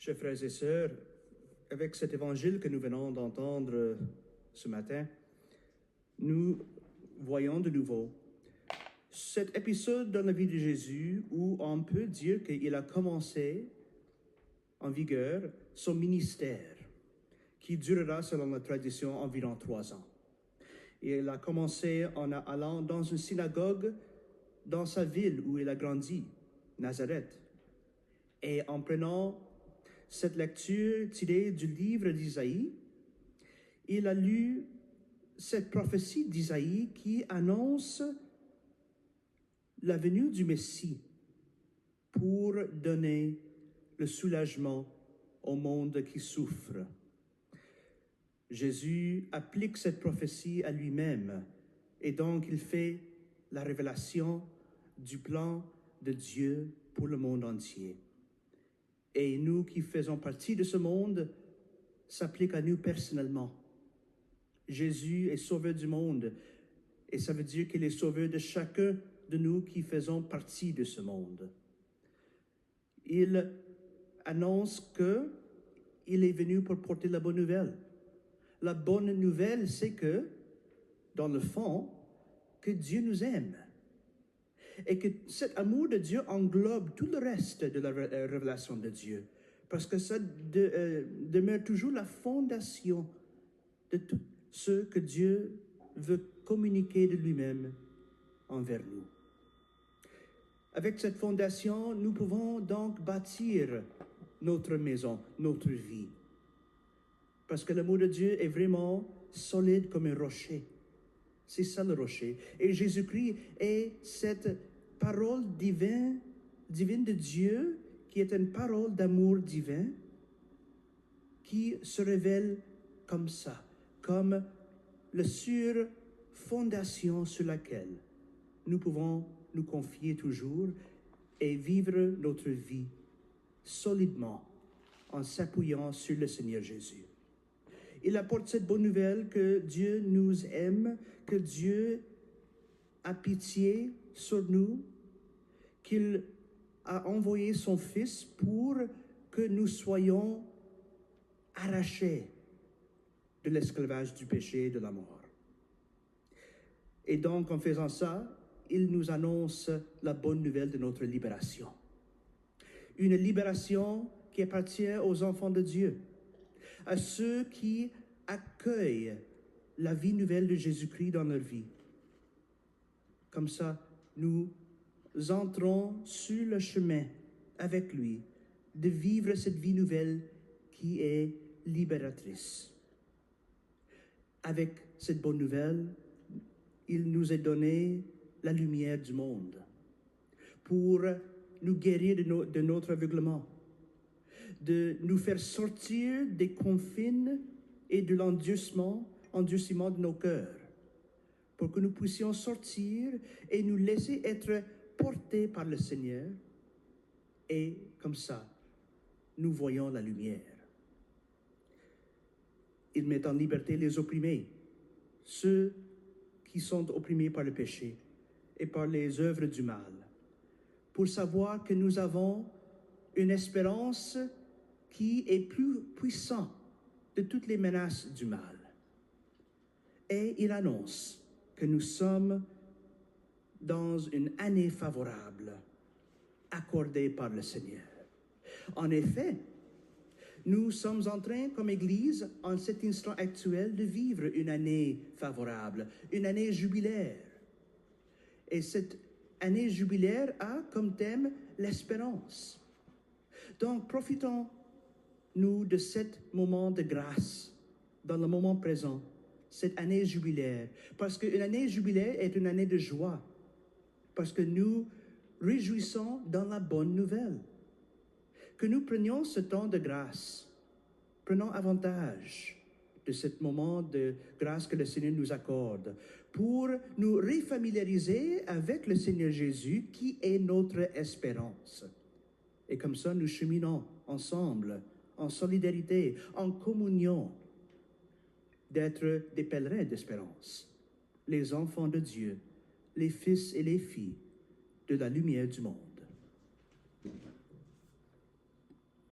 Chers frères et sœurs, avec cet évangile que nous venons d'entendre ce matin, nous voyons de nouveau cet épisode dans la vie de Jésus où on peut dire qu'il a commencé en vigueur son ministère, qui durera, selon la tradition, environ 3 ans. Et il a commencé en allant dans une synagogue dans sa ville où il a grandi, Nazareth. Et en prenant cette lecture tirée du livre d'Isaïe, il a lu cette prophétie d'Isaïe qui annonce la venue du Messie pour donner le soulagement au monde qui souffre. Jésus applique cette prophétie à lui-même et donc il fait la révélation du plan de Dieu pour le monde entier. Et nous qui faisons partie de ce monde, s'applique à nous personnellement. Jésus est sauveur du monde et ça veut dire qu'il est sauveur de chacun de nous qui faisons partie de ce monde. Il annonce qu'il est venu pour porter la bonne nouvelle. La bonne nouvelle, c'est que, dans le fond, que Dieu nous aime. Et que cet amour de Dieu englobe tout le reste de la révélation de Dieu. Parce que ça demeure toujours la fondation de tout ce que Dieu veut communiquer de lui-même envers nous. Avec cette fondation, nous pouvons donc bâtir notre maison, notre vie. Parce que l'amour de Dieu est vraiment solide comme un rocher. C'est ça le rocher. Et Jésus-Christ est cette parole divine de Dieu, qui est une parole d'amour divin, qui se révèle comme ça, comme la sûre fondation sur laquelle nous pouvons nous confier toujours et vivre notre vie solidement en s'appuyant sur le Seigneur Jésus. Il apporte cette bonne nouvelle que Dieu nous aime, que Dieu a pitié sur nous, qu'il a envoyé son Fils pour que nous soyons arrachés de l'esclavage du péché et de la mort. Et donc, en faisant ça, il nous annonce la bonne nouvelle de notre libération. Une libération qui appartient aux enfants de Dieu, à ceux qui accueillent la vie nouvelle de Jésus-Christ dans leur vie. Comme ça, nous entrons sur le chemin avec lui de vivre cette vie nouvelle qui est libératrice. Avec cette bonne nouvelle, il nous est donné la lumière du monde pour nous guérir de notre aveuglement, de nous faire sortir des confines et de l'endurcissement de nos cœurs, pour que nous puissions sortir et nous laisser être portés par le Seigneur, et comme ça, nous voyons la lumière. Il met en liberté les opprimés, ceux qui sont opprimés par le péché et par les œuvres du mal, pour savoir que nous avons une espérance qui est plus puissante de toutes les menaces du mal. Et il annonce que nous sommes dans une année favorable accordée par le Seigneur. En effet, nous sommes en train, comme Église, en cet instant actuel, de vivre une année favorable, une année jubilaire. Et cette année jubilaire a comme thème l'espérance. Donc, profitons-nous de ce moment de grâce, dans le moment présent, cette année jubilaire. Parce qu'une année jubilaire est une année de joie. Parce que nous réjouissons dans la bonne nouvelle. Que nous prenions ce temps de grâce. Prenons avantage de ce moment de grâce que le Seigneur nous accorde pour nous refamiliariser avec le Seigneur Jésus qui est notre espérance. Et comme ça, nous cheminons ensemble, en solidarité, en communion, d'être des pèlerins d'espérance, les enfants de Dieu, les fils et les filles de la lumière du monde.